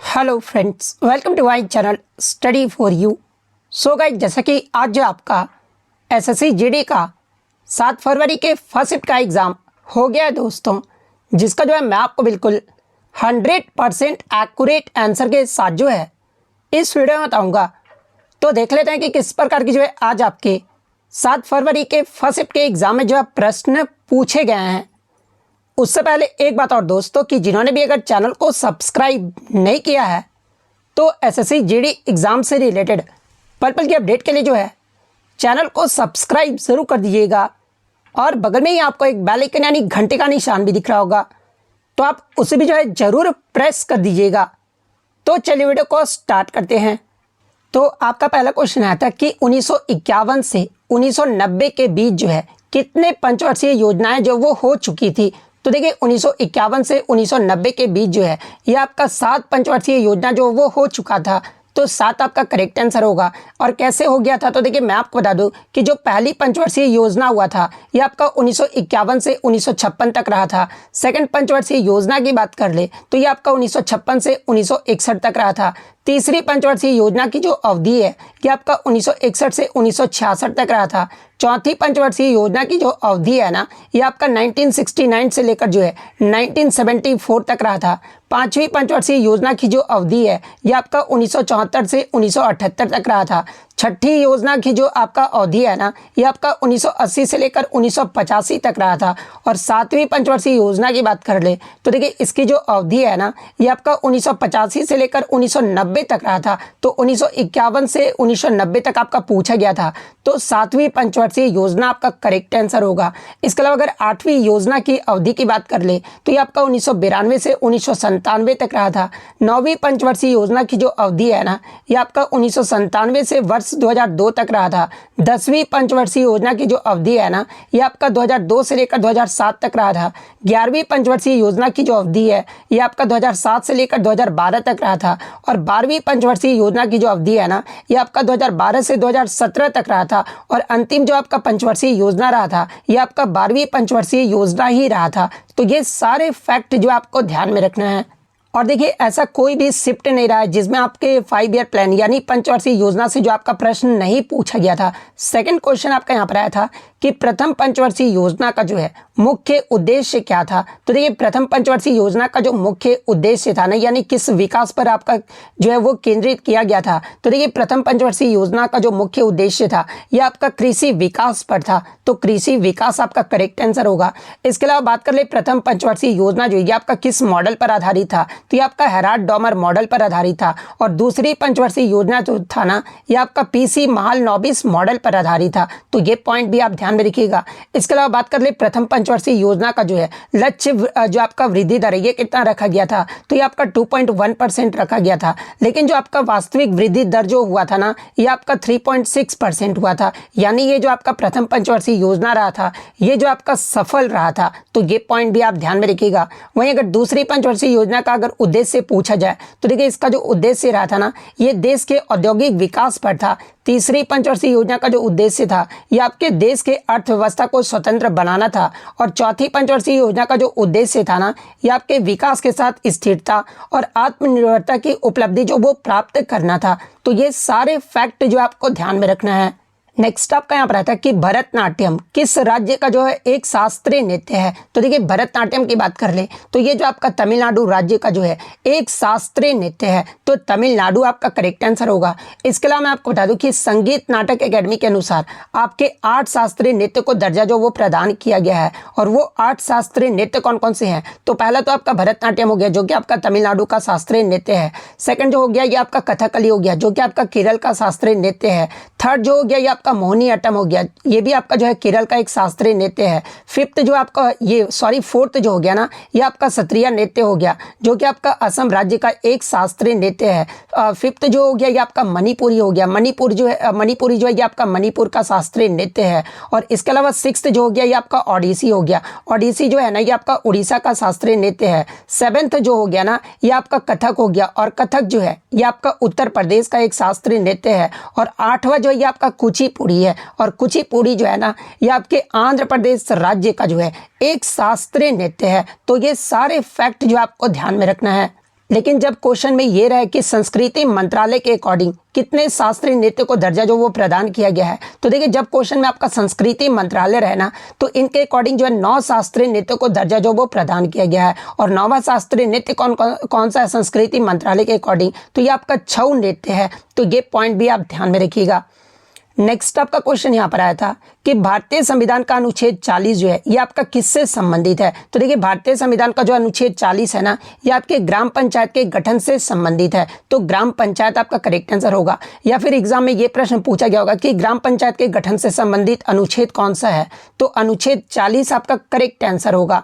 Hello friends, welcome to my channel study for you. So guys, जैसा कि आज जो आपका एसएससी जीडी का 7 फरवरी के फर्स्ट शिफ्ट का एग्ज़ाम हो गया है दोस्तों, जिसका जो है मैं आपको बिल्कुल 100% एक्यूरेट आंसर के साथ जो है इस वीडियो में बताऊँगा। तो देख लेते हैं कि किस प्रकार की जो है आज आपके 7 फरवरी के फर्स्ट शिफ्ट के एग्ज़ाम में जो है प्रश्न पूछे गए हैं। उससे पहले एक बात और दोस्तों, कि जिन्होंने भी अगर चैनल को सब्सक्राइब नहीं किया है तो एसएससी जीडी एग्ज़ाम से रिलेटेड पल पल की अपडेट के लिए जो है चैनल को सब्सक्राइब ज़रूर कर दीजिएगा। और बगल में ही आपको एक बेल आइकन यानी घंटे का निशान भी दिख रहा होगा, तो आप उसे भी जो है ज़रूर प्रेस कर दीजिएगा। तो चलिए वीडियो को स्टार्ट करते हैं। तो आपका पहला क्वेश्चन आया था कि 1951 से 1990 के बीच जो है कितने पंचवर्षीय योजनाएं जो वो हो चुकी थी। तो देखिए 1951 से 1990 के बीच जो है ये आपका 7 पंचवर्षीय योजना जो वो हो चुका था। तो 7 आपका करेक्ट आंसर होगा। और कैसे हो गया था, तो देखिए मैं आपको बता दूं कि जो पहली पंचवर्षीय योजना हुआ था ये आपका 1951 से 1956 तक रहा था। सेकंड पंचवर्षीय योजना की बात कर ले तो ये आपका 1956 से 1961 तक रहा था। तीसरी पंचवर्षीय योजना की जो अवधि है ये आपका 1961 से 1966 तक रहा था। चौथी पंचवर्षीय योजना की जो अवधि है ना ये आपका 1969 से लेकर जो है 1974 तक रहा था। पांचवी पंचवर्षीय योजना की जो अवधि है ये आपका 1974 से 1978 तक रहा था। छठी योजना की जो आपका अवधि है ना ये आपका 1980 से लेकर 1985 तक रहा था। और सातवीं पंचवर्षीय योजना की बात कर ले तो देखिए इसकी जो अवधि है ना ये आपका 1985 से लेकर 1990 तक रहा था। तो 1951 से 1990 तक आपका पूछा गया था। तो सातवीं पंचवर्षीय योजना आपका करेक्ट आंसर होगा। इसके अलावा अगर आठवीं योजना की अवधि की बात कर ले तो ये आपका 1992 से 1997 तक रहा था। नौवीं पंचवर्षीय योजना की जो अवधि है ना ये आपका 1997 से वर्ष 2002 तक रहा था। 10वीं पंचवर्षीय योजना की जो अवधि है ना ये आपका 2002 से लेकर 2007 तक रहा था। 11वीं पंचवर्षीय योजना की जो अवधि है ये आपका 2007 से लेकर 2012 तक रहा था। और 12वीं पंचवर्षीय योजना की जो अवधि है ना ये आपका 2012 से 2017 तक रहा था। और अंतिम जो आपका पंचवर्षीय योजना रहा था ये आपका 12वीं पंचवर्षीय योजना ही रहा था। तो ये सारे फैक्ट जो आपको ध्यान में रखना है। और देखिए ऐसा कोई भी शिफ्ट नहीं रहा है जिसमें आपके 5 ईयर प्लान यानी पंचवर्षीय योजना से जो आपका प्रश्न नहीं पूछा गया था। सेकंड क्वेश्चन आपका यहाँ पर आया था कि प्रथम पंचवर्षीय योजना का जो है मुख्य उद्देश्य क्या था। तो देखिए प्रथम पंचवर्षीय योजना का जो मुख्य उद्देश्य था ना यानी किस विकास पर आपका जो है वो केंद्रित किया गया था। तो देखिए प्रथम पंचवर्षीय योजना का जो मुख्य उद्देश्य था ये आपका कृषि विकास पर था। तो कृषि विकास आपका करेक्ट आंसर होगा। इसके अलावा बात कर ले प्रथम पंचवर्षीय योजना जो ये आपका किस मॉडल पर आधारित था। तो ये आपका हेराल्ड डॉमर मॉडल पर आधारित था। और दूसरी पंचवर्षीय योजना जो था ना ये आपका पीसी महालनोबिस मॉडल पर आधारित था। तो ये पॉइंट भी आप ध्यान में रखिएगा। इसके अलावा बात कर ले प्रथम पंचवर्षीय योजना का जो है लक्ष्य जो आपका वृद्धि दर है ये कितना रखा गया था। तो ये आपका 2.1% रखा गया था। लेकिन जो आपका वास्तविक वृद्धि दर जो हुआ था ना ये आपका 3.6% हुआ था। यानी ये जो आपका प्रथम पंचवर्षीय योजना रहा था ये जो आपका सफल रहा था। तो ये पॉइंट भी आप ध्यान में रखिएगा। वहीं अगर दूसरी पंचवर्षीय योजना का अगर उद्देश्य पूछा जाए तो देखिए इसका जो उद्देश्य रहा था ना ये देश के औद्योगिक विकास पर था। तीसरी पंचवर्षीय योजना का जो उद्देश्य था ये आपके देश के अर्थव्यवस्था को स्वतंत्र बनाना था। और चौथी पंचवर्षीय योजना का जो उद्देश्य था ना ये आपके विकास के साथ स्थिरता और आत्मनिर्भरता की उपलब्धि जो वो प्राप्त करना था। तो ये सारे फैक्ट जो आपको ध्यान में रखना है। नेक्स्ट आपका यहाँ पर आता है कि भरतनाट्यम किस राज्य का जो है एक शास्त्रीय नृत्य है। तो देखिए भरतनाट्यम की बात कर ले तो ये जो आपका तमिलनाडु राज्य का जो है एक शास्त्रीय नृत्य है। तो तमिलनाडु आपका करेक्ट आंसर होगा। इसके अलावा मैं आपको बता दूं कि संगीत नाटक एकेडमी के अनुसार आपके 8 शास्त्रीय नृत्य को दर्जा जो वो प्रदान किया गया है। और वो 8 शास्त्रीय नृत्य कौन कौन से हैं। तो पहला तो आपका भरतनाट्यम हो गया जो कि आपका तमिलनाडु का शास्त्रीय नृत्य है। सेकंड जो हो गया ये आपका कथकली हो गया जो कि आपका केरल का शास्त्रीय नृत्य है। थर्ड जो हो गया ये आपका मोहिनीअट्टम हो गया, ये भी आपका जो है केरल का एक शास्त्रीय नृत्य है। फिफ्थ जो आपका फोर्थ जो हो गया ना ये आपका सत्रिया नृत्य हो गया जो कि आपका असम राज्य का एक शास्त्रीय नृत्य है। फिफ्थ जो हो गया ये आपका मणिपुरी हो गया, मणिपुरी जो है ये आपका मणिपुर का शास्त्रीय नृत्य है। और इसके अलावा सिक्स्थ जो हो गया ये आपका ओडिसी हो गया, ओडिसी जो है ना ये आपका उड़ीसा का शास्त्रीय नृत्य है। सेवेंथ जो हो गया ना ये आपका कथक हो गया, और कथक जो है ये आपका उत्तर प्रदेश का एक शास्त्रीय नृत्य है। और आठवां जो है ये आपका कुचिपुड़ी है, और कुचिपुड़ी जो है ना ये आपके आंध्र प्रदेश राज्य का जो है एक शास्त्रीय नृत्य है। तो ये सारे फैक्ट जो आपको ध्यान में रखना है। लेकिन जब क्वेश्चन में ये रहे कि संस्कृति मंत्रालय के अकॉर्डिंग कितने शास्त्रीय नृत्य को दर्जा जो वो प्रदान किया गया है, तो देखिए जब क्वेश्चन में आपका संस्कृति मंत्रालय रहे ना, तो इनके अकॉर्डिंग जो है 9 शास्त्रीय नृत्य को दर्जा जो वो प्रदान किया गया है। और 9वां शास्त्रीय नृत्य कौन सा है संस्कृति मंत्रालय के अकॉर्डिंग, तो ये आपका छऊ नृत्य है। तो ये पॉइंट भी आप ध्यान में रखिएगा। नेक्स्ट आपका क्वेश्चन यहाँ पर आया था कि भारतीय संविधान का अनुच्छेद 40 जो है ये आपका किससे संबंधित है। तो देखिए भारतीय संविधान का जो अनुच्छेद 40 है ना, ये आपके ग्राम पंचायत के गठन से संबंधित है। तो ग्राम पंचायत आपका करेक्ट आंसर होगा। या फिर एग्जाम में ये प्रश्न पूछा गया होगा कि ग्राम पंचायत के गठन से संबंधित अनुच्छेद कौन सा है, तो अनुच्छेद 40 आपका करेक्ट आंसर होगा।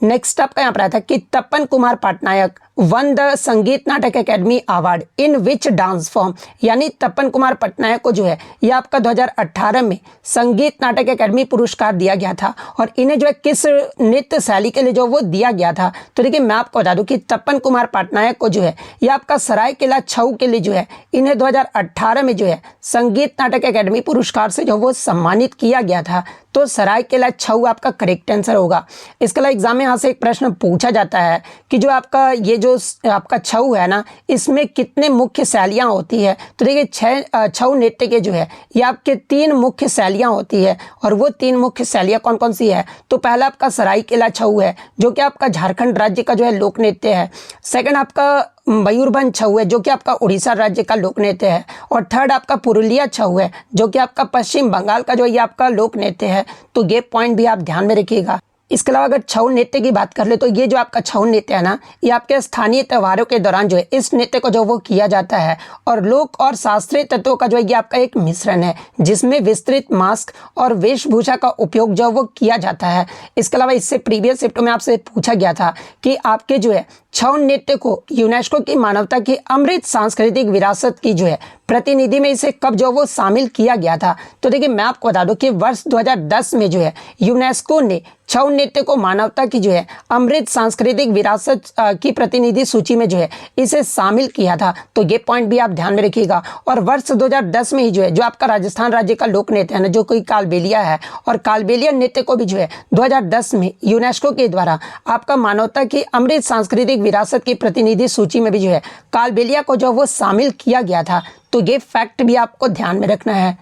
नेक्स्ट आपका यहाँ पर आया था कि तपन कुमार पटनायक वन द संगीत नाटक academy award in which dance form, यानी तपन कुमार पटनायक को जो है ये आपका 2018 में संगीत नाटक एकेडमी पुरस्कार दिया गया था। और इन्हें जो है किस नृत्य शैली के लिए जो वो दिया गया था, तो देखिए मैं आपको बता दूं कि तपन कुमार पटनायक को जो है ये आपका सरायकेला छऊ के लिए जो है इन्हें 2018 में जो है संगीत नाटक एकेडमी पुरस्कार से जो वो सम्मानित किया गया था। तो सरायकेला छऊ आपका करेक्ट आंसर होगा। इसके अलावा एग्जाम में यहाँ से एक प्रश्न पूछा जाता है कि जो आपका ये जो आपका छऊ है ना, इसमें कितने मुख्य शैलियाँ होती है। तो देखिए छऊ नृत्य के जो है ये आपके 3 मुख्य शैलियाँ होती है। और वो 3 मुख्य शैलियाँ कौन कौन सी है, तो पहला आपका सरायकेला छऊ है जो कि आपका झारखंड राज्य का जो है लोक नृत्य है। सेकंड आपका मयूरभंज छऊ है जो कि आपका उड़ीसा राज्य का लोक नृत्य है। और थर्ड आपका पुरुलिया छऊ है जो कि आपका पश्चिम बंगाल का जो ये आपका लोक नृत्य है। तो ये पॉइंट भी आप ध्यान में रखिएगा। इसके अलावा अगर छऊ नृत्य की बात कर ले तो ये जो आपका छऊ नृत्य है ना, ये आपके स्थानीय त्योहारों के दौरान जो है इस नृत्य को जो वो किया जाता है। और लोक और शास्त्रीय तत्वों का जो है ये आपका एक मिश्रण है जिसमें विस्तृत मास्क और वेशभूषा का उपयोग जो वो किया जाता है। इसके अलावा इससे प्रीवियस शिफ्ट में आपसे पूछा गया था कि आपके जो है छऊ नृत्य को यूनेस्को की मानवता की अमृत सांस्कृतिक विरासत की जो है प्रतिनिधि में इसे कब जो वो शामिल किया गया था। तो देखिए मैं आपको बता दूं कि वर्ष 2010 में जो है यूनेस्को ने छऊ नृत्य को मानवता की जो है अमृत सांस्कृतिक विरासत की प्रतिनिधि सूची में जो है इसे शामिल किया था। तो ये पॉइंट भी आप ध्यान में रखिएगा। और वर्ष 2010 में ही जो है जो आपका राजस्थान राज्य का लोक नृत्य है ना, जो कोई कालबेलिया है, और कालबेलिया नृत्य को भी जो है 2010 में यूनेस्को के द्वारा आपका मानवता की अमृत सांस्कृतिक विरासत की प्रतिनिधि सूची में भी जो है कालबेलिया को जो वो शामिल किया गया था। तो ये फैक्ट भी आपको ध्यान में रखना है।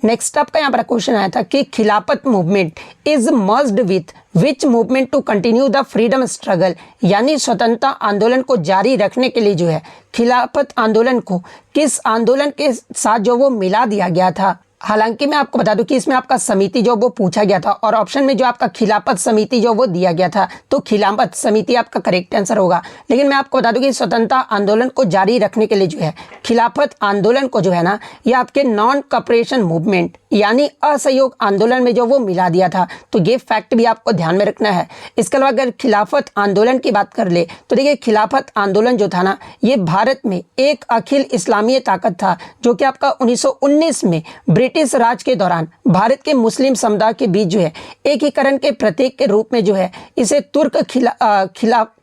नेक्स्ट आपका यहाँ पर क्वेश्चन आया था कि Khilafat movement is merged with which movement to continue the freedom struggle, यानी स्वतंत्रता आंदोलन को जारी रखने के लिए जो है खिलाफत आंदोलन को किस आंदोलन के साथ जो वो मिला दिया गया था। हालांकि मैं आपको बता दूं कि इसमें आपका समिति जो वो पूछा गया था और ऑप्शन में जो आपका खिलाफत समिति जो वो दिया गया था, तो खिलाफत समिति आपका करेक्ट आंसर होगा। लेकिन मैं आपको बता दूं कि स्वतंत्रता आंदोलन को जारी रखने के लिए जो है खिलाफत आंदोलन को जो है ना, ये आपके नॉन कॉपरेशन मूवमेंट यानी असहयोग आंदोलन में जो वो मिला दिया था। तो ये फैक्ट भी आपको ध्यान में रखना है। इसके अलावा अगर खिलाफत आंदोलन की बात कर ले तो देखिए खिलाफत आंदोलन जो था ना, ये भारत में एक अखिल इस्लामीय ताकत था जो कि आपका 1919 में ब्रिटिश राज के दौरान भारत के मुस्लिम समुदाय के बीच जो है एकीकरण के प्रतीक के रूप में जो है इसे तुर्क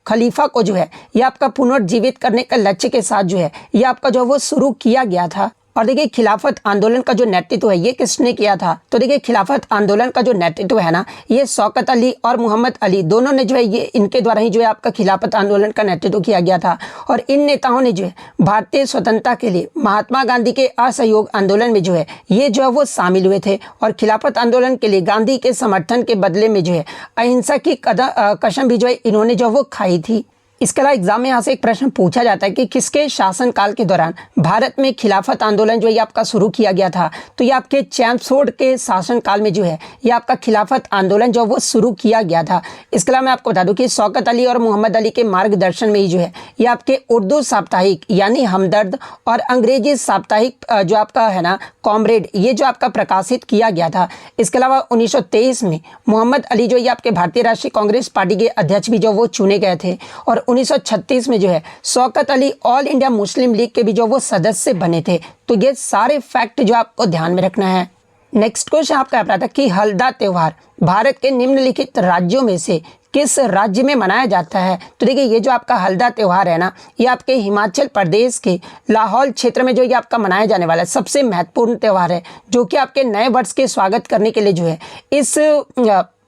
खलीफा को जो है ये आपका पुनर्जीवित करने का लक्ष्य के साथ जो है ये आपका जो वो शुरू किया गया था। और देखिए खिलाफत आंदोलन का जो नेतृत्व है ये किसने किया था, तो देखिए खिलाफत आंदोलन का जो नेतृत्व है ना, ये शौकत अली और मोहम्मद अली दोनों ने जो है ये इनके द्वारा ही जो है आपका खिलाफत आंदोलन का नेतृत्व किया गया था। और इन नेताओं ने जो है भारतीय स्वतंत्रता के लिए महात्मा गांधी के असहयोग आंदोलन में जो है ये जो है वो शामिल हुए थे। और खिलाफत आंदोलन के लिए गांधी के समर्थन के बदले में जो है अहिंसा की कसम भी जो है इन्होंने जो वो खाई थी। इसके अलावा एग्जाम में यहाँ से एक प्रश्न पूछा जाता है कि किसके शासनकाल के दौरान भारत में खिलाफत आंदोलन जो है आपका शुरू किया गया था। तो ये आपके चैम्पफोर्ड के शासनकाल में जो है ये आपका खिलाफत आंदोलन जो वो शुरू किया गया था। इसके अलावा मैं आपको बता दूं कि शौकत अली और मोहम्मद अली के मार्गदर्शन में ही जो है ये आपके उर्दू साप्ताहिक यानी हमदर्द और अंग्रेजी साप्ताहिक जो आपका है ना कॉमरेड, ये जो आपका प्रकाशित किया गया था। इसके अलावा 1923 में मोहम्मद अली जो ये आपके भारतीय राष्ट्रीय कांग्रेस पार्टी के अध्यक्ष भी जो वो चुने गए थे। और 1936 में जो है Shaukat Ali all India Muslim league के भी जो वो सदस्य बने थे। तो ये सारे फैक्ट जो आपको ध्यान में रखना है। नेक्स्ट क्वेश्चन आपका रहा था कि हल्दा त्योहार भारत के निम्नलिखित राज्यों में से किस राज्य में मनाया जाता है। तो देखिए ये जो आपका हल्दा त्योहार है ना, ये आपके हिमाचल प्रदेश के लाहौल क्षेत्र में जो ये आपका मनाया जाने वाला है सबसे महत्वपूर्ण त्योहार है, जो कि आपके नए वर्ष के स्वागत करने के लिए जो है इस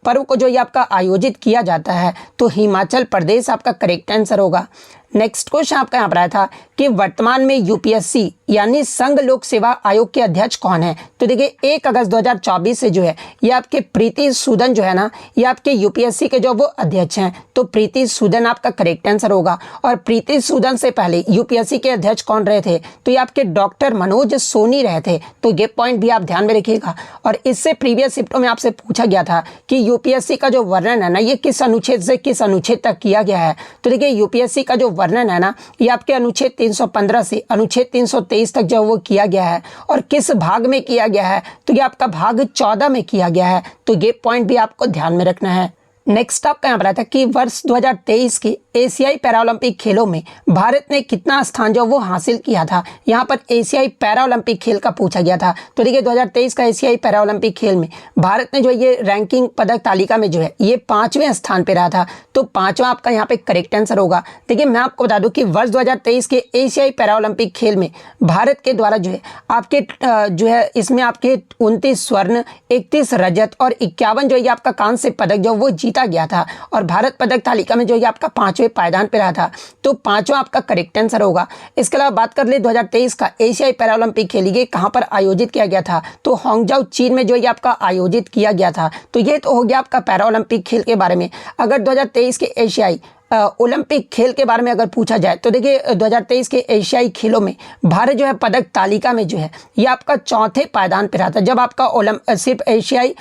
पर्व को जो ये आपका आयोजित किया जाता है। तो हिमाचल प्रदेश आपका करेक्ट आंसर होगा। नेक्स्ट क्वेश्चन आपका यहाँ पर आया था कि वर्तमान में यूपीएससी यानी संघ लोक सेवा आयोग के अध्यक्ष कौन है। तो देखिए 1 अगस्त 2024 से जो है ये आपके प्रीति सूदन जो है ना, ये आपके यूपीएससी के जो वो अध्यक्ष हैं। तो प्रीति सूदन आपका करेक्ट आंसर होगा। और प्रीति सूदन से पहले यूपीएससी के अध्यक्ष कौन रहे थे, तो ये आपके डॉक्टर मनोज सोनी रहे थे। तो ये पॉइंट भी आप ध्यान में रखिएगा। और इससे प्रीवियस शिफ्टों में आपसे पूछा गया था कि यूपीएससी का जो वर्णन है ना, ये किस अनुच्छेद से किस अनुच्छेद तक किया गया है। तो देखिए यूपीएससी का जो वर्णन है ना, ये आपके अनुच्छेद 315 से अनुच्छेद 323 तक जो वो किया गया है। और किस भाग में किया गया है, तो ये आपका भाग 14 में किया गया है। तो ये पॉइंट भी आपको ध्यान में रखना है। नेक्स्ट आपका यहाँ पर आता है कि वर्ष 2023 के एशियाई पैरालंपिक खेलों में भारत ने कितना स्थान जो वो हासिल किया था। यहाँ पर एशियाई पैरालंपिक खेल का पूछा गया था। तो देखिए 2023 का एशियाई पैरालंपिक खेल में भारत ने जो ये रैंकिंग पदक तालिका में जो है ये 5वें स्थान पे रहा था। तो 5वां आपका यहाँ पे करेक्ट आंसर होगा। देखिए मैं आपको बता दूं कि वर्ष 2023 के एशियाई पैरालंपिक खेल में भारत के द्वारा जो है आपके जो है इसमें आपके 29 स्वर्ण, 31 रजत और 51 जो ये आपका कांस्य पदक जो वो जीता गया था। और भारत पदक तालिका में जो ये आपका 5वें पायदान पे रहा था। तो 5वां आपका करेक्ट आंसर होगा। इसके अलावा बात कर ले 2023 का एशियाई पैरालंपिक खेल ये कहां पर आयोजित किया गया था, तो हांगझाऊ चीन में जो ये आपका आयोजित किया गया था। तो ये तो हो गया आपका पैरालंपिक खेल के बारे में। अगर 2023 के एशियाई ओलंपिक खेल के बारे में अगर पूछा जाए तो देखिए 2023 के एशियाई खेलों में भारत जो है पदक तालिका में जो है ये आपका 4थे पायदान पे रहा था। जब आपका सिर्फ एशियाई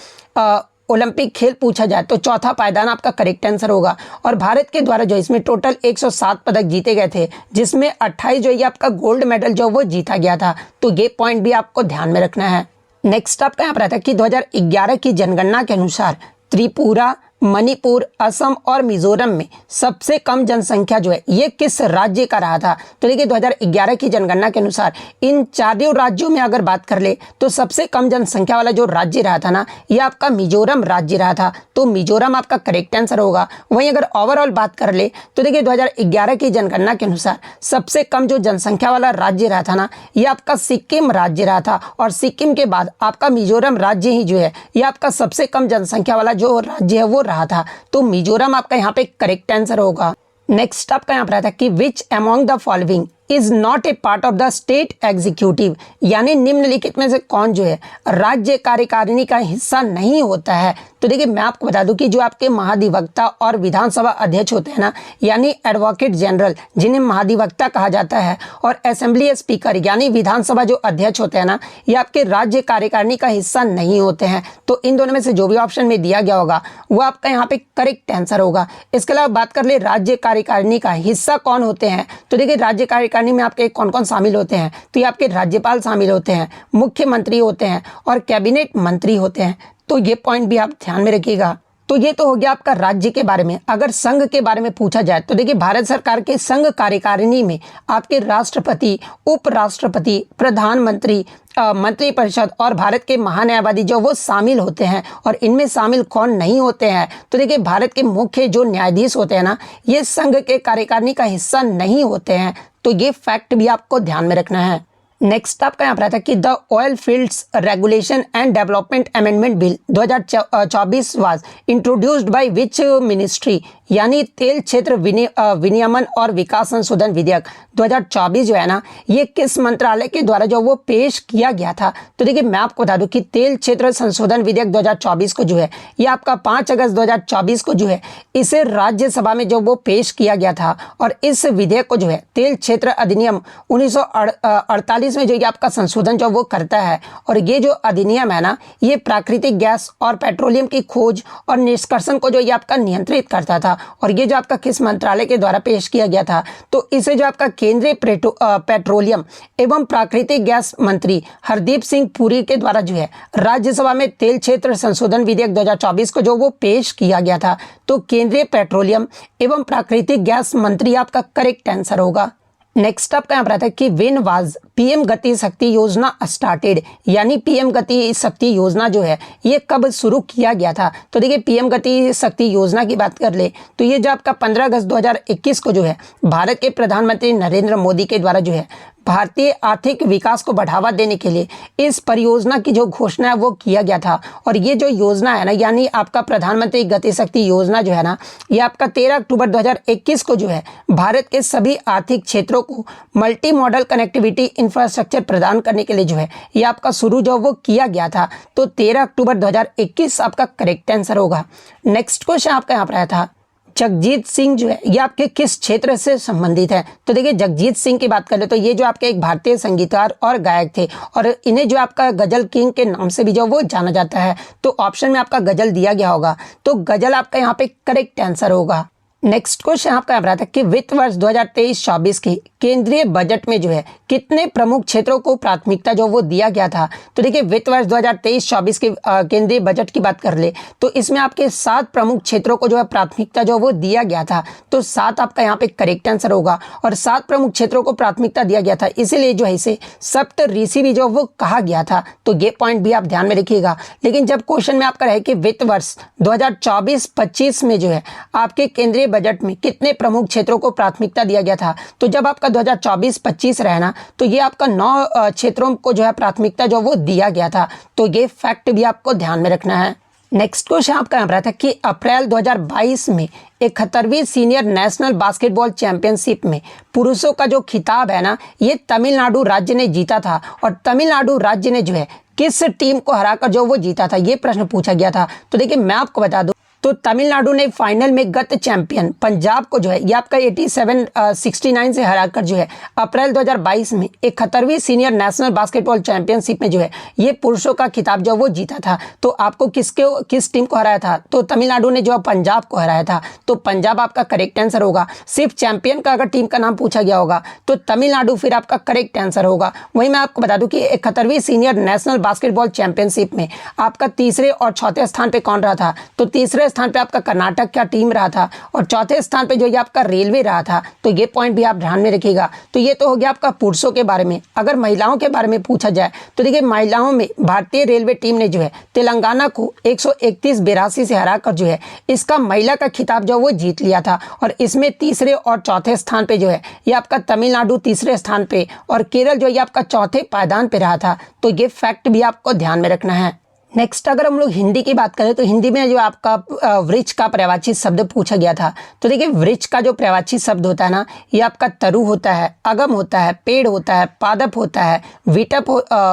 ओलंपिक खेल पूछा जाए तो 4था पायदान आपका करेक्ट आंसर होगा। और भारत के द्वारा जो इसमें टोटल 107 पदक जीते गए थे, जिसमें 28 जो ये आपका गोल्ड मेडल जो वो जीता गया था। तो ये पॉइंट भी आपको ध्यान में रखना है। नेक्स्ट आपका यहाँ पर आता है कि 2011 की जनगणना के अनुसार त्रिपुरा, मणिपुर, असम और मिजोरम में सबसे कम जनसंख्या जो है ये किस राज्य का रहा था। तो देखिए 2011 की जनगणना के अनुसार इन चारों राज्यों में अगर बात कर ले तो सबसे कम जनसंख्या वाला जो राज्य रहा था ना, ये आपका मिजोरम राज्य रहा था। तो मिजोरम आपका करेक्ट आंसर होगा। वहीं अगर ओवरऑल बात कर ले तो देखिए 2011 की जनगणना के अनुसार सबसे कम जो जनसंख्या वाला राज्य रहा था ना, ये आपका सिक्किम राज्य रहा था। और सिक्किम के बाद आपका मिजोरम राज्य ही जो है ये आपका सबसे कम जनसंख्या वाला जो राज्य है वो रहा था। तो मिजोरम आपका यहाँ पे करेक्ट आंसर होगा। नेक्स्ट आपका यहाँ पर आता है कि which among the following is not a part of the state executive, यानी निम्नलिखित में से कौन जो है राज्य कार्यकारिणी का हिस्सा नहीं होता है। तो देखिए मैं आपको बता दूं कि जो आपके महाधिवक्ता और विधानसभा अध्यक्ष होते हैं ना, यानी एडवोकेट जनरल जिन्हें महाधिवक्ता कहा जाता है, और असेंबली स्पीकर यानी विधानसभा जो अध्यक्ष होते हैं ना, ये आपके राज्य कार्यकारिणी का हिस्सा नहीं होते हैं। तो इन दोनों में से जो भी ऑप्शन में दिया गया होगा वो आपका यहाँ पे करेक्ट आंसर होगा। इसके अलावा बात कर ले राज्य कार्यकारिणी का हिस्सा कौन होते हैं। तो देखिए राज्य कार्यकारिणी में आपके कौन कौन शामिल होते हैं, तो ये आपके राज्यपाल शामिल होते हैं, मुख्यमंत्री होते हैं और कैबिनेट मंत्री होते हैं। तो ये पॉइंट भी आप ध्यान में रखिएगा। तो ये तो हो गया आपका राज्य के बारे में। अगर संघ के बारे में पूछा जाए तो देखिए भारत सरकार के संघ कार्यकारिणी में आपके राष्ट्रपति, उपराष्ट्रपति, प्रधानमंत्री, मंत्रिपरिषद और भारत के महान्यायवादी जो वो शामिल होते हैं। और इनमें शामिल कौन नहीं होते हैं, तो देखिए भारत के मुख्य जो न्यायाधीश होते हैं ना, ये संघ के कार्यकारिणी का हिस्सा नहीं होते हैं। तो ये फैक्ट भी आपको ध्यान में रखना है। नेक्स्ट आपका यहाँ पर आता है कि the oil fields regulation and development amendment bill 2024 was introduced by which ministry, यानी तेल क्षेत्र विनियमन और विकास संशोधन विधेयक 2024 जो है ना, ये किस मंत्रालय के द्वारा जो वो पेश किया गया था। तो देखिए मैं आपको बता दूं कि तेल क्षेत्र संशोधन विधेयक 2024 को जो है ये आपका 5 अगस्त 2024 को जो है इसे राज्यसभा में जो वो पेश किया गया था। और इस विधेयक को जो है तेल क्षेत्र अधिनियम 1948 में जो ये आपका संशोधन जो वो करता है। और ये जो अधिनियम है ना, ये प्राकृतिक गैस और पेट्रोलियम की खोज और निष्कर्षण को जो ये आपका नियंत्रित करता था। और ये जो आपका किस मंत्रालय के द्वारा पेश किया गया था, तो इसे जो आपका केंद्रीय पेट्रोलियम एवं प्राकृतिक गैस मंत्री हरदीप सिंह पुरी के द्वारा जो है राज्यसभा में तेल क्षेत्र संशोधन विधेयक 2024 को जो वो पेश किया गया था। तो केंद्रीय पेट्रोलियम एवं प्राकृतिक गैस मंत्री आपका करेक्ट आंसर होगा। नेक्स्ट आपका यहाँ पर आता है कि व्हेन वाज पीएम गति शक्ति योजना स्टार्टेड, यानी पीएम गति शक्ति योजना जो है ये कब शुरू किया गया था। तो देखिए पीएम गति शक्ति योजना की बात कर ले तो ये जो आपका 15 अगस्त 2021 को जो है भारत के प्रधानमंत्री नरेंद्र मोदी के द्वारा जो है भारतीय आर्थिक विकास को बढ़ावा देने के लिए इस परियोजना की जो घोषणा है वो किया गया था। और ये जो योजना है ना, यानी आपका प्रधानमंत्री गति शक्ति योजना जो है ना, ये आपका 13 अक्टूबर 2021 को जो है भारत के सभी आर्थिक क्षेत्रों को मल्टी मॉडल कनेक्टिविटी इंफ्रास्ट्रक्चर प्रदान करने के लिए जो है ये आपका शुरू जो वो किया गया था। तो 13 अक्टूबर 2021 आपका करेक्ट आंसर होगा। नेक्स्ट क्वेश्चन आपका यहाँ पर आया था, जगजीत सिंह जो है ये आपके किस क्षेत्र से संबंधित है? तो देखिए, जगजीत सिंह की बात करें तो ये जो आपके एक भारतीय संगीतकार और गायक थे और इन्हें जो आपका गजल किंग के नाम से भी जो वो जाना जाता है। तो ऑप्शन में आपका गजल दिया गया होगा, तो गजल आपका यहाँ पे करेक्ट आंसर होगा। नेक्स्ट क्वेश्चन आपका यहाँ पर आता है कि वित्त वर्ष 2023-24 के केंद्रीय बजट में जो है कितने प्रमुख क्षेत्रों को प्राथमिकता जो वो दिया गया था? तो देखिए, वित्त वर्ष 2023-24 के केंद्रीय बजट की बात कर ले तो इसमें आपके 7 प्रमुख क्षेत्रों को जो है प्राथमिकता जो वो दिया गया था। तो 7 आपका यहाँ पे करेक्ट आंसर होगा। और 7 प्रमुख क्षेत्रों को प्राथमिकता दिया गया था, इसीलिए जो है इसे सप्त ऋषि भी जो वो कहा गया था। तो ये पॉइंट भी आप ध्यान में रखिएगा। लेकिन जब क्वेश्चन में आपका रहे कि वित्त वर्ष 2024-25 में जो है आपके केंद्रीय बजट में कितने प्रमुख क्षेत्रों को प्राथमिकता दिया गया था, तो जब आपका 2024-25 रहना तो ये आपका 9 क्षेत्रों को जो है प्राथमिकता जो वो दिया गया था। तो ये फैक्ट भी आपको ध्यान में रखना है। नेक्स्ट क्वेश्चन आपका यहाँ पर था कि अप्रैल 2022 में 71वीं सीनियर नेशनल बास्केटबॉल चैंपियनशिप में पुरुषों का जो खिताब है ना, ये तमिलनाडु राज्य ने जीता था। और तमिलनाडु राज्य ने जो है किस टीम को हराकर जो वो जीता था, ये प्रश्न पूछा गया था। तो देखिए, मैं आपको बता दूं तो तमिलनाडु ने फाइनल में गत चैंपियन पंजाब को जो है ये आपका 87-69 से हराकर जो है अप्रैल 2022 में 71वीं सीनियर नेशनल बास्केटबॉल चैंपियनशिप में जो है ये पुरुषों का खिताब जो वो जीता था। तो आपको किस टीम को हराया था? तो तमिलनाडु ने जो है पंजाब को हराया था। तो पंजाब आपका करेक्ट आंसर होगा। सिर्फ चैंपियन का अगर टीम का नाम पूछा गया होगा तो तमिलनाडु फिर आपका करेक्ट आंसर होगा। वहीं मैं आपको बता दूं कि 71वीं सीनियर नेशनल बास्केटबॉल चैंपियनशिप में आपका तीसरे और चौथे स्थान पे कौन रहा था? तो तीसरे स्थान पे आपका कर्नाटक का टीम रहा था और चौथे स्थान पे जो ये आपका रेलवे रहा था। तो ये पॉइंट भी आप ध्यान में रखिएगा। तो ये तो हो गया आपका पुरुषों के बारे में। अगर महिलाओं के बारे में पूछा जाए तो देखिए, महिलाओं में भारतीय रेलवे टीम ने जो है तेलंगाना को 131-82 से हराकर जो है इसका महिला का खिताब जो वो जीत लिया था। और इसमें तीसरे और चौथे स्थान पे जो है ये आपका तमिलनाडु तीसरे स्थान पे और केरल जो है आपका चौथे पायदान पे रहा था। तो ये फैक्ट भी आपको ध्यान में रखना है। नेक्स्ट अगर हम लोग हिंदी की बात करें तो हिंदी में जो आपका वृक्ष का पर्यायवाची शब्द पूछा गया था। तो देखिए, वृक्ष का जो पर्यायवाची शब्द होता है ना, ये आपका तरु होता है, अगम होता है, पेड़ होता है, पादप होता है, विटप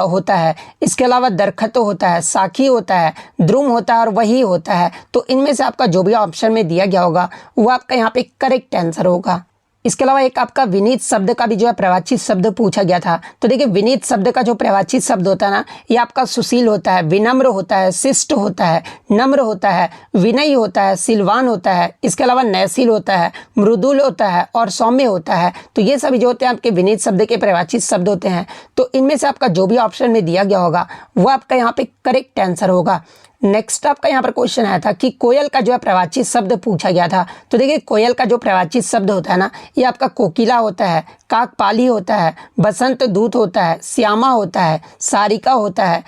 होता है, इसके अलावा दरखत होता है, साखी होता है, द्रुम होता है और वही होता है। तो इनमें से आपका जो भी ऑप्शन में दिया गया होगा वो आपका यहाँ पे करेक्ट आंसर होगा। इसके अलावा एक आपका विनीत शब्द का भी जो है पर्यायवाची शब्द पूछा गया था। तो देखिए, विनीत शब्द का जो पर्यायवाची शब्द होता है ना, ये आपका सुशील होता है, विनम्र होता है, शिष्ट होता है, नम्र होता है, विनयी होता है, सिलवान होता है, इसके अलावा नयशील होता है, मृदुल होता है और सौम्य होता है। तो ये सभी जो होते हैं आपके विनीत शब्द के पर्यायवाची शब्द होते हैं। तो इनमें से आपका जो भी ऑप्शन में दिया गया होगा वो आपका यहाँ पे करेक्ट आंसर होगा। नेक्स्ट आपका यहाँ पर क्वेश्चन आया था कि कोयल का जो है पर्यायवाची शब्द पूछा गया था। तो देखिए, कोयल का जो पर्यायवाची शब्द होता है ना, ये आपका कोकिला होता है, काकपाली होता है, बसंत दूत होता है, श्यामा होता है, सारिका होता है,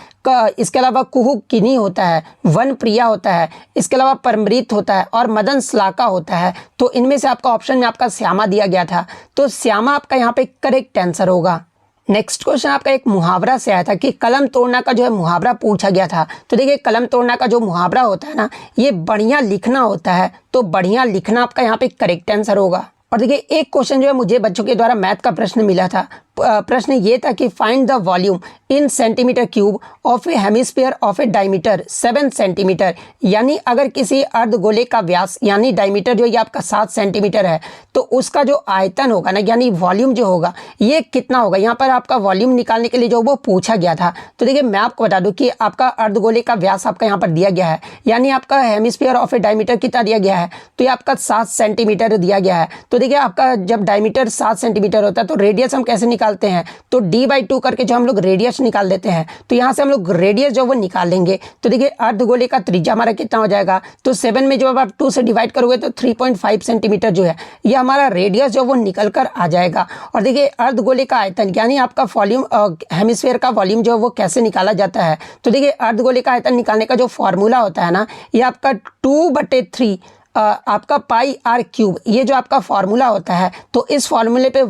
इसके अलावा कुहू किनी होता है, वन प्रिया होता है, इसके अलावा परमृत होता है और मदन श्लाका होता है। तो इनमें से आपका ऑप्शन में आपका श्यामा दिया गया था। तो श्यामा आपका यहाँ पे करेक्ट आंसर होगा। नेक्स्ट क्वेश्चन आपका एक मुहावरा से आया था कि कलम तोड़ना का जो है मुहावरा पूछा गया था। तो देखिए, कलम तोड़ना का जो मुहावरा होता है ना, ये बढ़िया लिखना होता है। तो बढ़िया लिखना आपका यहाँ पे करेक्ट आंसर होगा। और देखिए, एक क्वेश्चन जो है मुझे बच्चों के द्वारा मैथ का प्रश्न मिला था। प्रश्न ये था कि find the volume in centimetre cube of A hemisphere of A diameter 7 centimetre. यानी अगर किसी अर्धगोले का व्यास यानी डायमीटर जो ये आपका 7 सेंटीमीटर है तो उसका जो आयतन होगा ना, यानी वॉल्यूम जो होगा ये कितना होगा। यहाँ पर आपका वॉल्यूम निकालने के लिए जो वो पूछा गया था। तो देखिए, मैं आपको बता दूं कि आपका अर्धगोले का व्यास आपका यहाँ पर दिया गया है, यानी आपका हेमिस्फीयर ऑफ ए डायमीटर कितना दिया गया है, तो ये आपका 7 सेंटीमीटर दिया गया है। तो देखिए, आपका जब डायमीटर 7 सेंटीमीटर होता है तो रेडियस हम कैसे निकालते हैं, तो d/2 करके जो हम लोग रेडियस निकाल देते हैं। तो यहाँ से हम लोग रेडियस जो वो निकालेंगे। तो देखिए, अर्धगोले का त्रिज्या हमारा कितना हो जाएगा, तो 7 में जो आप 2 से डिवाइड करोगे तो 3.5 सेंटीमीटर जो है ये हमारा रेडियस जो वो निकल कर आ जाएगा। और देखिए, अर्धगोले का आयतन यानी आपका वॉल्यूम हेमिस्फीयर का वॉल्यूम जो वो कैसे निकाला जाता है। तो देखिए, अर्धगोले का आयतन निकालने का जो फॉर्मूला होता है ना, ये आपका 2/3 आपका पाई आर क्यूब, ये जो आपका फार्मूला होता है, तो इस फार्मूले पे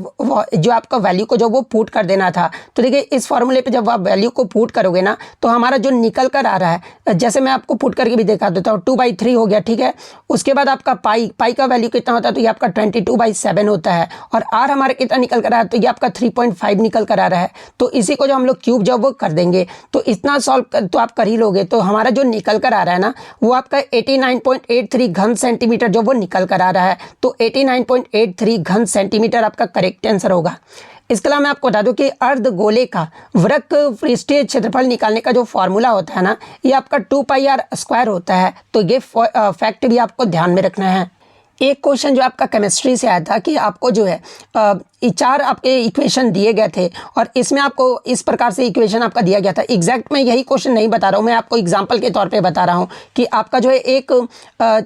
जो आपका वैल्यू को जो वो पुट कर देना था। तो देखिए इस फार्मूले पे जब आप वैल्यू को पुट करोगे ना, तो हमारा जो निकल कर आ रहा है, जैसे मैं आपको पुट करके भी दिखा देता हूँ, 2/3 हो गया, ठीक है। उसके बाद आपका पाई का वैल्यू कितना होता है, तो ये आपका 22/7 होता है। और आर हमारा कितना निकल कर आ रहा है, तो ये आपका 3.5 निकल कर आ रहा है। तो इसी को जो हम लोग क्यूब जब वो कर देंगे, तो इतना सॉल्व तो आप कर ही लोगे, तो हमारा जो निकल कर आ रहा है ना, वो आपका 89.83 घन सेंटीमीटर जो वो निकल कर आ रहा है। तो 89.83 घन सेंटीमीटर आपका करेक्ट आंसर होगा। इसके अलावा मैं आपको बता दूं कि अर्धगोले का वृत्त पृष्ठीय क्षेत्रफल निकालने का जो फॉर्मूला होता है ना, ये आपका 2πr² होता है। तो ये फैक्ट भी आपको ध्यान में रखना है। एक क्वेश्चन जो आपका केमिस्ट्री से आया था कि आपको जो है 4 आपके इक्वेशन दिए गए थे, और इसमें आपको इस प्रकार से इक्वेशन आपका दिया गया था। एग्जैक्ट मैं यही क्वेश्चन नहीं बता रहा हूँ, मैं आपको एग्जांपल के तौर पे बता रहा हूँ कि आपका जो है एक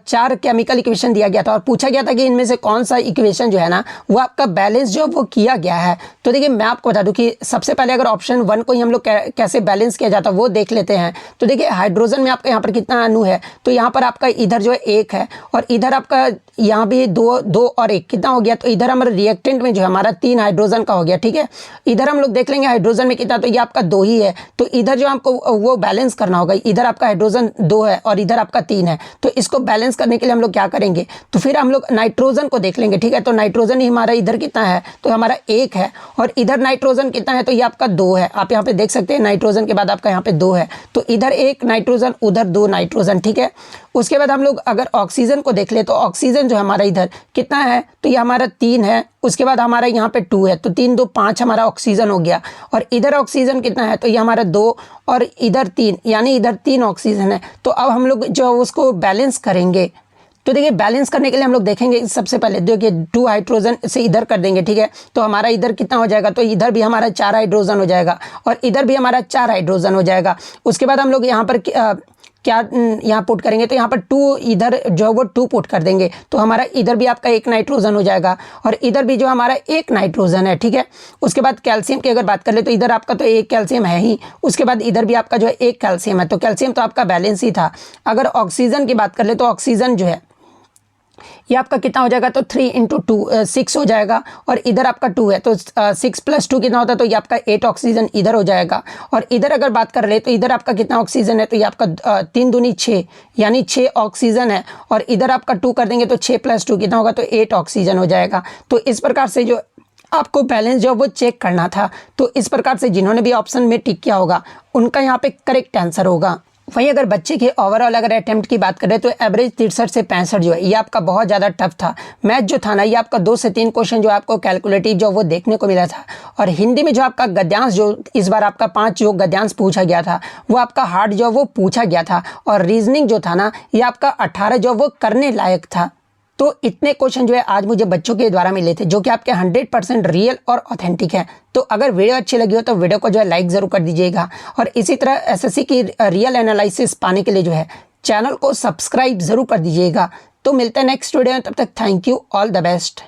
4 केमिकल इक्वेशन दिया गया था, और पूछा गया था कि इनमें से कौन सा इक्वेशन जो है ना, वो आपका बैलेंस जो वो किया गया है। तो देखिए मैं आपको बता दूँ कि सबसे पहले अगर ऑप्शन 1 को ही हम लोग कैसे बैलेंस किया जाता है वो देख लेते हैं। तो देखिए हाइड्रोजन में आपका यहाँ पर कितना अणु है, तो यहाँ पर आपका इधर जो है 1 है, और इधर आपका यहाँ भी 2 और 1 कितना हो गया, तो इधर हमारे रिएक्टेंट में जो है हमारा 3 हाइड्रोजन का हो गया, ठीक है। इधर हम लोग देख लेंगे हाइड्रोजन में कितना, तो ये आपका 2 ही है। तो इधर जो आपको वो बैलेंस करना होगा, इधर आपका हाइड्रोजन 2 है और इधर आपका 3 है। तो इसको बैलेंस करने के लिए हम लोग क्या करेंगे, तो फिर हम लोग नाइट्रोजन को देख लेंगे, ठीक है। तो नाइट्रोजन ही हमारा इधर कितना है, तो हमारा 1 है, और इधर नाइट्रोजन कितना है, तो ये आपका 2 है। आप यहाँ पे देख सकते हैं नाइट्रोजन के बाद आपका यहाँ पे 2 है, तो इधर 1 नाइट्रोजन उधर 2 नाइट्रोजन, ठीक है। उसके बाद हम लोग अगर ऑक्सीजन को देख ले, तो ऑक्सीजन जो हमारा इधर कितना है, तो ये हमारा 3 है। उसके बाद हमारा यहाँ पे 2 है, तो 3 2 5 हमारा ऑक्सीजन हो गया। और इधर ऑक्सीजन कितना है, तो ये हमारा 2 और इधर 3, यानी इधर 3 ऑक्सीजन है। तो अब हम लोग जो उसको बैलेंस करेंगे, तो देखिए बैलेंस करने के लिए हम लोग देखेंगे सबसे पहले देखिए 2 हाइड्रोजन से इधर कर देंगे, ठीक है। तो हमारा इधर कितना हो जाएगा, तो इधर भी हमारा 4 हाइड्रोजन हो जाएगा, और इधर भी हमारा 4 हाइड्रोजन हो जाएगा। उसके बाद हम लोग यहाँ पर क्या यहाँ पुट करेंगे, तो यहाँ पर 2 इधर जो वो 2 पुट कर देंगे, तो हमारा इधर भी आपका 1 नाइट्रोजन हो जाएगा, और इधर भी जो हमारा 1 नाइट्रोजन है, ठीक है। उसके बाद कैल्शियम की अगर बात कर ले, तो इधर आपका तो 1 कैल्शियम है ही। उसके बाद इधर भी आपका जो है 1 कैल्शियम है, तो कैल्शियम तो आपका बैलेंस ही था। अगर ऑक्सीजन की बात कर ले, तो ऑक्सीजन जो है ये आपका कितना हो जाएगा, तो 3 × 2 6 हो जाएगा, और इधर आपका 2 है, तो 6 + 2 कितना होता है, तो ये आपका 8 ऑक्सीजन इधर हो जाएगा। और इधर अगर बात कर रहे, तो इधर आपका कितना ऑक्सीजन है, तो ये आपका 3 दूनी 6, यानी 6 ऑक्सीजन है। और इधर आपका 2 कर देंगे, तो 6 + 2 कितना होगा, तो 8 ऑक्सीजन हो जाएगा। तो इस प्रकार से जो आपको बैलेंस जो वो चेक करना था, तो इस प्रकार से जिन्होंने भी ऑप्शन में टिक किया होगा, उनका यहाँ पे करेक्ट आंसर होगा। वहीं अगर बच्चे के ओवरऑल अगर अटेम्प्ट की बात करें, तो एवरेज 63 से 65 जो है, ये आपका बहुत ज़्यादा टफ था। मैथ जो था ना, ये आपका 2 से 3 क्वेश्चन जो आपको कैलकुलेटिव जो वो देखने को मिला था। और हिंदी में जो आपका गद्यांश जो इस बार आपका 5 जो गद्यांश पूछा गया था, वो आपका हार्ड जो वो पूछा गया था। और रीजनिंग जो था ना, ये आपका 18 जो वो करने लायक था। तो इतने क्वेश्चन जो है आज मुझे बच्चों के द्वारा मिले थे, जो कि आपके 100% रियल और ऑथेंटिक हैं। तो अगर वीडियो अच्छी लगी हो, तो वीडियो को जो है लाइक ज़रूर कर दीजिएगा, और इसी तरह एसएससी की रियल एनालिसिस पाने के लिए जो है चैनल को सब्सक्राइब ज़रूर कर दीजिएगा। तो मिलते हैं नेक्स्ट वीडियो में, तब तक thank you, all the best.